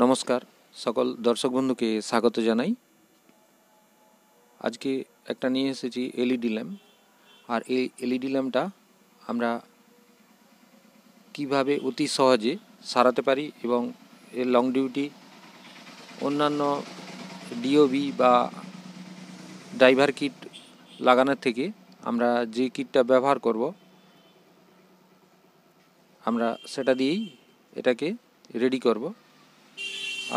নমস্কার, সকল দর্শক বন্ধুকে স্বাগত জানাই। আজকে একটা নিয়ে এসেছি এলইডি ল্যাম্প। আর এই এলইডি ল্যাম্পটা আমরা কিভাবে অতি সহজে সারাতে পারি এবং এর লং ডিউটি অন্যান্য ডিওবি বা ড্রাইভার কিট লাগানোর থেকে আমরা যে কিটটা ব্যবহার করব আমরা সেটা দিয়েই এটাকে রেডি করব।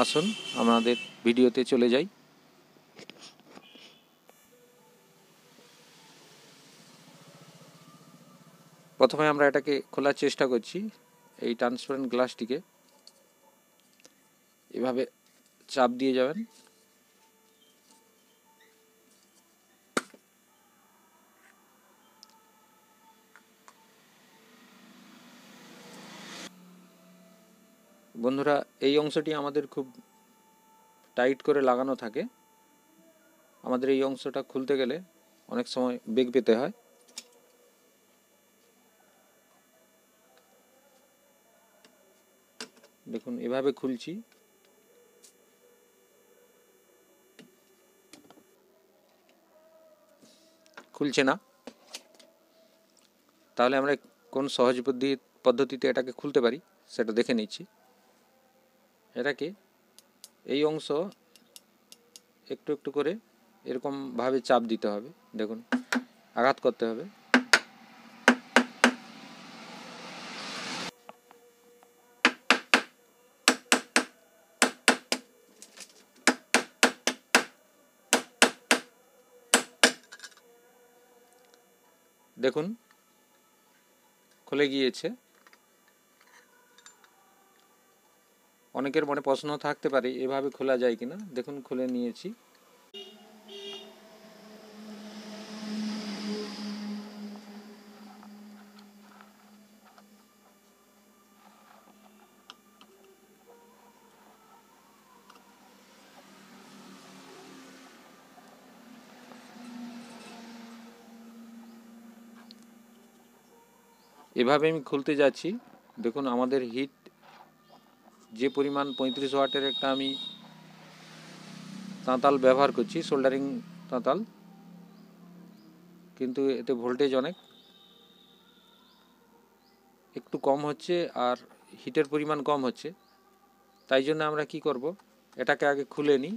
আসুন আমাদের ভিডিওতে চলে যাই। প্রথমে আমরা এটাকে খোলার চেষ্টা করছি। এই ট্রান্সপারেন্ট গ্লাসটিকে এভাবে চাপ দিয়ে যাবেন। বন্ধুরা, এই অংশটি আমাদের খুব টাইট করে লাগানো থাকে। আমাদের এই অংশটা খুলতে গেলে অনেক সময় বেগ পেতে হয়। দেখুন, এভাবে খুলছি। খুলছে না। তাহলে আমরা কোন সহজ পদ্ধতিতে এটাকে খুলতে পারি সেটা দেখে নিচ্ছি। এটাকে এই অংশ একটু একটু করে এরকমভাবে চাপ দিতে হবে। দেখুন, আঘাত করতে হবে। দেখুন, খুলে গিয়েছে। অনেকের মনে প্রশ্ন থাকতে পারে এভাবে খোলা যায় কিনা। দেখুন, খুলে নিয়েছি। এভাবে আমি খুলতে যাচ্ছি। দেখুন, আমাদের হিট যে পরিমাণ 35 ওয়াটের একটা আমি তাঁতাল ব্যবহার করছি, সোল্ডারিং তাঁতাল, কিন্তু এতে ভোল্টেজ একটু কম হচ্ছে আর হিটের পরিমাণ কম হচ্ছে। তাই জন্য আমরা কি করব, এটাকে আগে খুলে নিই,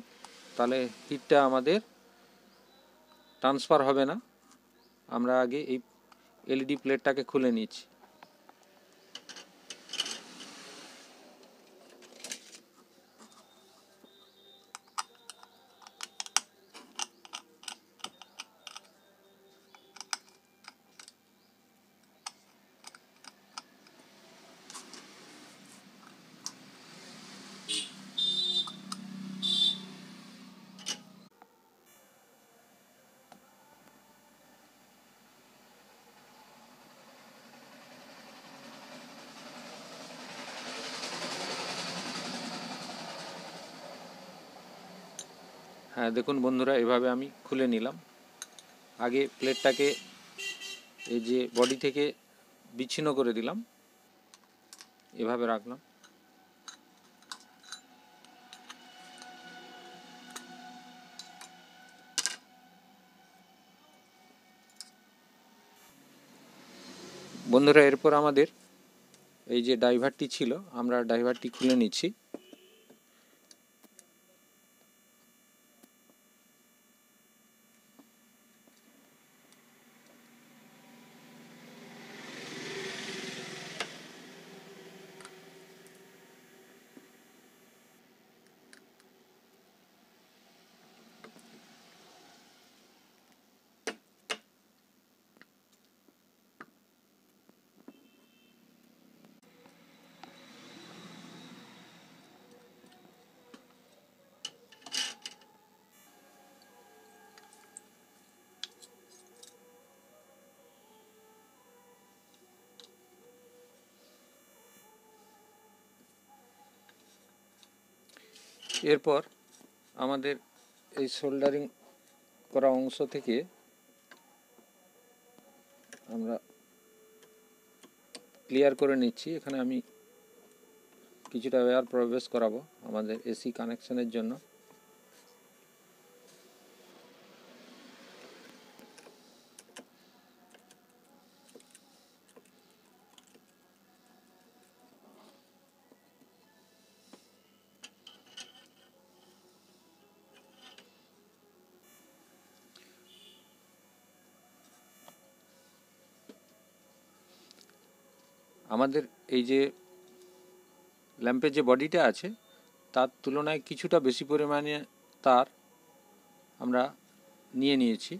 তাহলে হিটটা আমাদের ট্রান্সফার হবে না। আমরা আগে এই এলইডি প্লেটটাকে খুলে নিচ্ছি। হ্যাঁ, দেখুন বন্ধুরা, এভাবে আমি খুলে নিলাম। আগে প্লেটটাকে এই যে বডি থেকে বিচ্ছিন্ন করে দিলাম, এভাবে রাখলাম। বন্ধুরা, এরপর আমাদের এই যে ড্রাইভারটি ছিল, আমরা ড্রাইভারটি খুলে নিচ্ছি। এরপর আমাদের এই সোল্ডারিং করা অংশ থেকে আমরা ক্লিয়ার করে নিচ্ছি। এখানে আমি কিছুটা ওয়্যার প্রবেশ করাবো আমাদের এসি কানেকশনের জন্য। আমাদের এই যে ল্যাম্পের যে বডিটা আছে তার তুলনায় কিছুটা বেশি পরিমাণে তার আমরা নিয়ে নিয়েছি।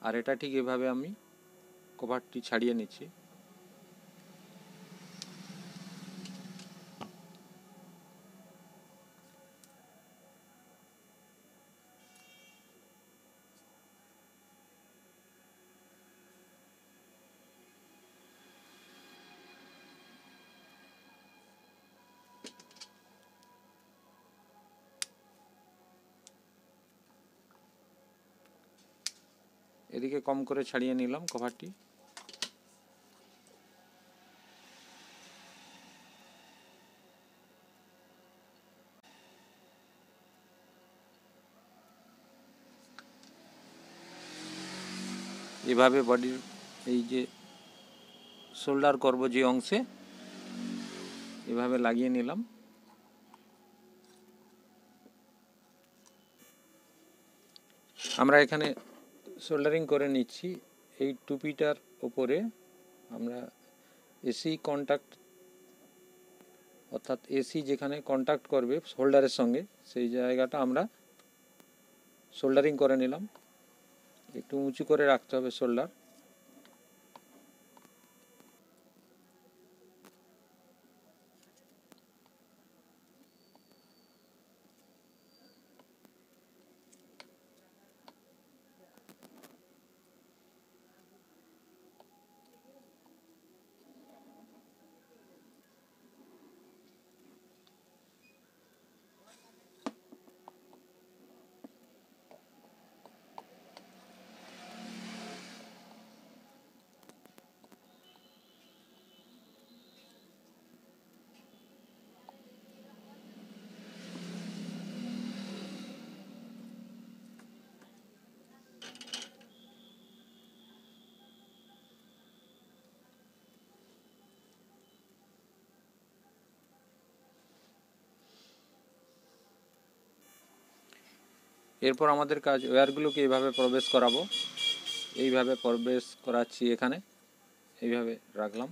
আর এটা ঠিক এভাবে আমি কভারটি ছাড়িয়ে নিচ্ছি। এদিকে কম করে ছাড়িয়ে নিলাম কভারটি। এভাবে বডির এই যে শোল্ডার করব যে অংশে এভাবে লাগিয়ে নিলাম। আমরা এখানে সোল্ডারিং করে নিচ্ছি। এই টুপিটার ওপরে আমরা এসি কন্ট্যাক্ট অর্থাৎ এসি যেখানে কন্ট্যাক্ট করবে শোল্ডারের সঙ্গে সেই জায়গাটা আমরা সোল্ডারিং করে নিলাম। একটু উঁচু করে রাখতে হবে শোল্ডার। এরপর আমাদের কাজ ওয়্যারগুলোকে এইভাবে প্রবেশ করাবো। এইভাবে প্রবেশ করাচ্ছি, এখানে এইভাবে রাখলাম।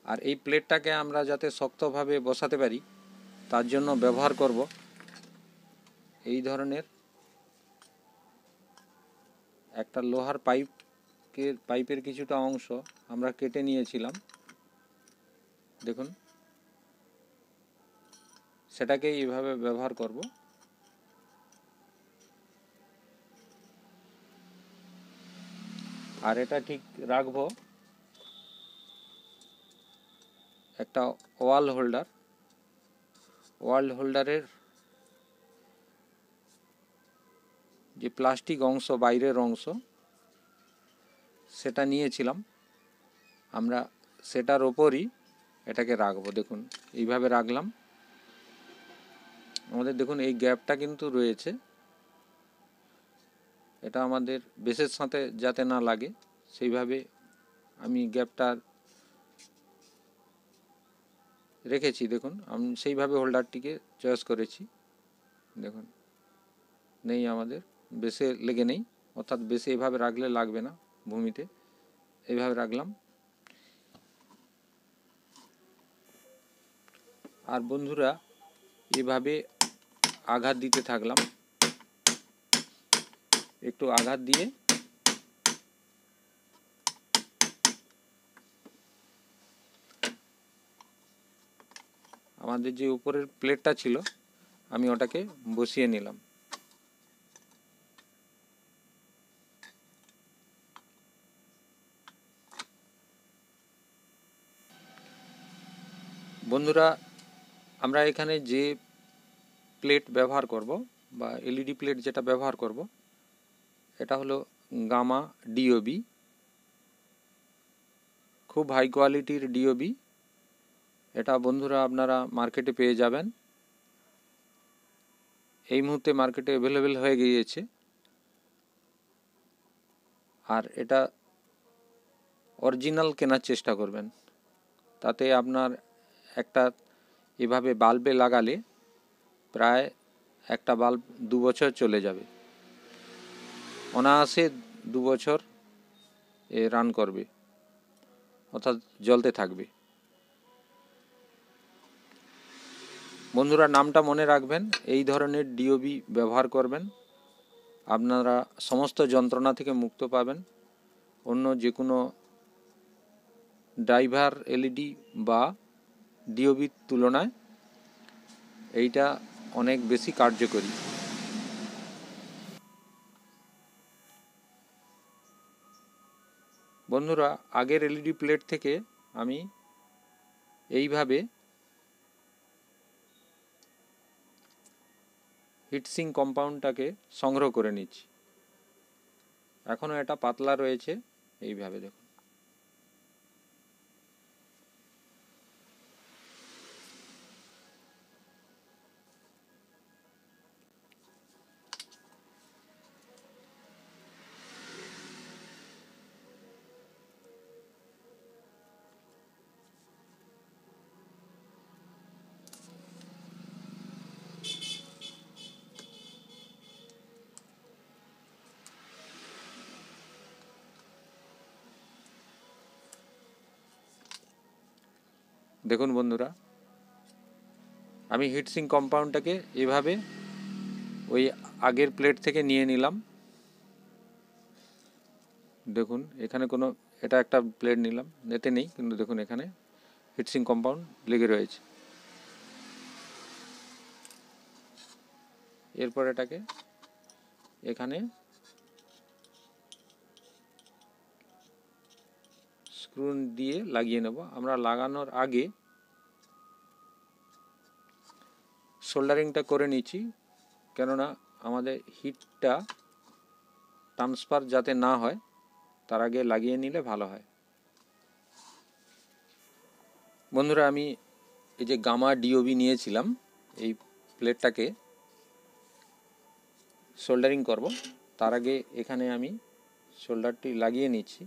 আর এই প্লেটটাকে আমরা যাতে শক্তভাবে বসাতে পারি তার জন্য ব্যবহার করব এই ধরনের একটা লোহার পাইপের কিছুটা অংশ আমরা কেটে নিয়েছিলাম, দেখুন। সেটাকে এইভাবে ব্যবহার করব। আর এটা ঠিক রাখবো একটা ওয়াল হোল্ডারের যে প্লাস্টিক অংশ বাইরের অংশ সেটা নিয়েছিলাম আমরা, সেটার ওপরই এটাকে রাখবো। দেখুন এইভাবে রাখলাম। আমাদের দেখুন এই গ্যাপটা কিন্তু রয়েছে, এটা আমাদের বেসের সাথে যাতে না লাগে সেইভাবে আমি গ্যাপটা রেখেছি। দেখুন আমি সেইভাবে হোল্ডারটিকে চয়েস করেছি। দেখুন নেই, আমাদের বেসে লেগে নেই, অর্থাৎ বেসে এভাবে রাখলে লাগবে না ভূমিতে। এইভাবে রাখলাম। আর বন্ধুরা এভাবে আঘাত দিতে থাকলাম, একটু আঘাত দিয়ে আমাদের যে উপরের প্লেটটা ছিল আমি ওটাকে বসিয়ে নিলাম। বন্ধুরা, আমরা এখানে যে প্লেট ব্যবহার করব বা এলইডি প্লেট যেটা ব্যবহার করব, এটা হলো গামা ডিওবি, খুব হাই কোয়ালিটির ডিওবি। এটা বন্ধুরা আপনারা মার্কেটে পেয়ে যাবেন, এই মুহূর্তে মার্কেটে অ্যাভেলেবেল হয়ে গিয়েছে। আর এটা অরিজিনাল কেনার চেষ্টা করবেন, তাতে আপনার একটা এভাবে বাল্বে লাগালে প্রায় একটা বাল্ব 2 বছর চলে যাবে, অনায়াসে 2 বছর এ রান করবে, অর্থাৎ জ্বলতে থাকবে। বন্ধুরা, নামটা মনে রাখবেন, এই ধরনের ডিওবি ব্যবহার করবেন, আপনারা সমস্ত যন্ত্রণা থেকে মুক্ত পাবেন। অন্য যে কোনো ড্রাইভার এলইডি বা ডিওবির তুলনায় এইটা অনেক বেশি কার্যকরী। বন্ধুরা, আগের এলইডি প্লেট থেকে আমি এইভাবে হিটসিঙ্ক কম্পাউন্ডটাকে সংগ্রহ করে নিচ্ছি। এখনও এটা পাতলা রয়েছে, এইভাবে দেখুন। দেখুন বন্ধুরা, আমি হিটসিঙ্ক কম্পাউন্ডটাকে এভাবে ওই আগের প্লেট থেকে নিয়ে নিলাম। দেখুন এখানে কোনো, এটা একটা প্লেট নিলাম, এতে নেই, কিন্তু দেখুন এখানে হিটসিঙ্ক কম্পাউন্ড লেগে রয়েছে। এরপর এটাকে এখানে স্ক্রু দিয়ে লাগিয়ে নেব। আমরা লাগানোর আগে সোল্ডারিংটা করে নিচ্ছি, কেননা আমাদের হিটটা ট্রান্সফার যাতে না হয় তার আগে লাগিয়ে নিলে ভালো হয়। বন্ধুরা, আমি এই যে গামা ডিওবি নিয়েছিলাম, এই প্লেটটাকে সোল্ডারিং করব, তার আগে এখানে আমি সোল্ডারটি লাগিয়ে নিচ্ছি।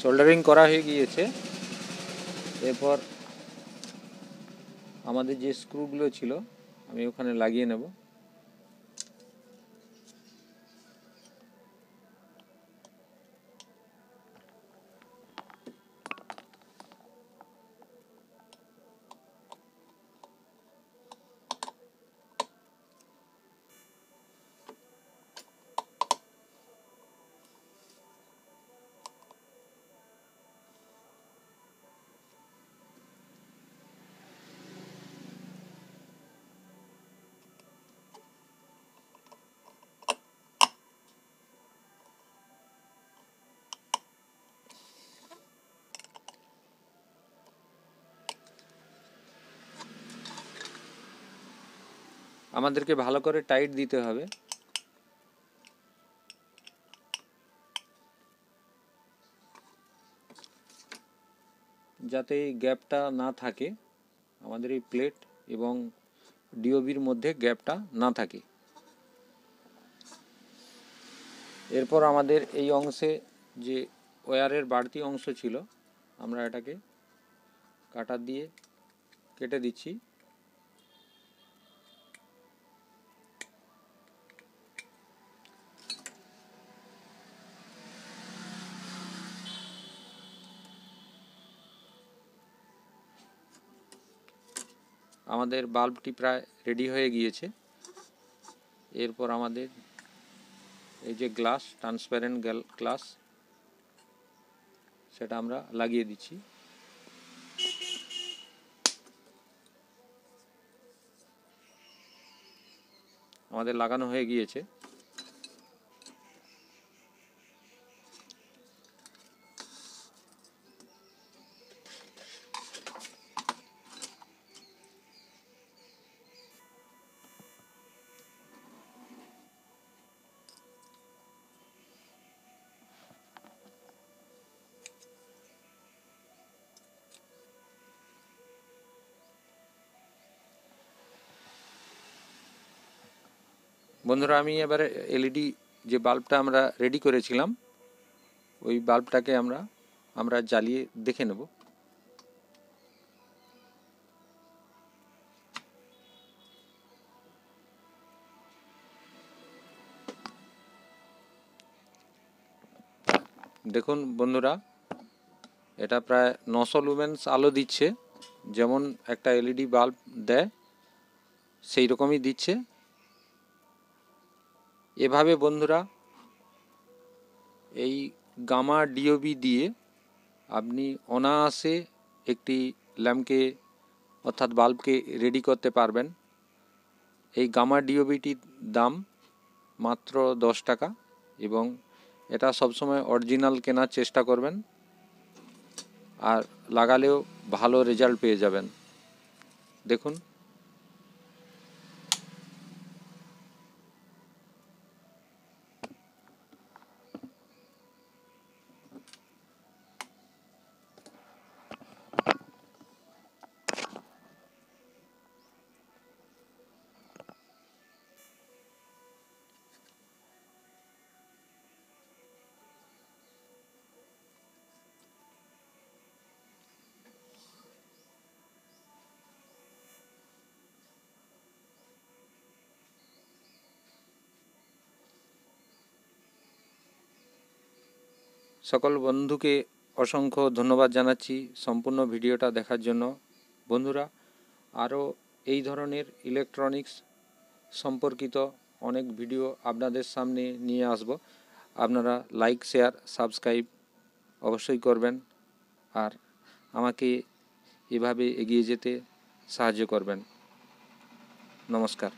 সোল্ডারিং করা হয়ে গিয়েছে। এরপর আমাদের যে স্ক্রুগুলো ছিল আমি ওখানে লাগিয়ে নেব। আমাদেরকে ভালো করে টাইট দিতে হবে। যাতে এই গ্যাপটা না থাকে, আমাদের এই প্লেট এবং ডিওবির মধ্যে গ্যাপটা না থাকে। এরপর আমাদের এই অংশে যে ওয়্যারের বাড়তি অংশ ছিল, আমরা এটাকে কাটার দিয়ে কেটে দিচ্ছি। আমাদের বাল্বটি প্রায় রেডি হয়ে গিয়েছে। এরপর আমাদের এই যে গ্লাস, ট্রান্সপারেন্ট গ্লাস, সেটা আমরা লাগিয়ে দিচ্ছি। আমাদের লাগানো হয়ে গিয়েছে। বন্ধুরা, আমি এবারে এলইডি যে বাল্বটা আমরা রেডি করেছিলাম, ওই বাল্বটাকে আমরা জ্বালিয়ে দেখে নেব। দেখুন বন্ধুরা, এটা প্রায় 900 লুমেন্স আলো দিচ্ছে, যেমন একটা এলইডি বাল্ব দেয় সেই রকমই দিচ্ছে। এভাবে বন্ধুরা এই গামা ডিওবি দিয়ে আপনি অনায়াসে একটি ল্যাম্পকে অর্থাৎ বাল্বকে রেডি করতে পারবেন। এই গামা ডিওবিটির দাম মাত্র 10 টাকা, এবং এটা সবসময় অরিজিনাল কেনার চেষ্টা করবেন, আর লাগালেও ভালো রেজাল্ট পেয়ে যাবেন। দেখুন, সকল বন্ধুকে অসংখ্য ধন্যবাদ জানাচ্ছি সম্পূর্ণ ভিডিওটা দেখার জন্য। বন্ধুরা, আরও এই ধরনের ইলেকট্রনিক্স সম্পর্কিত অনেক ভিডিও আপনাদের সামনে নিয়ে আসব। আপনারা লাইক, শেয়ার, সাবস্ক্রাইব অবশ্যই করবেন, আর আমাকে এভাবে এগিয়ে যেতে সাহায্য করবেন। নমস্কার।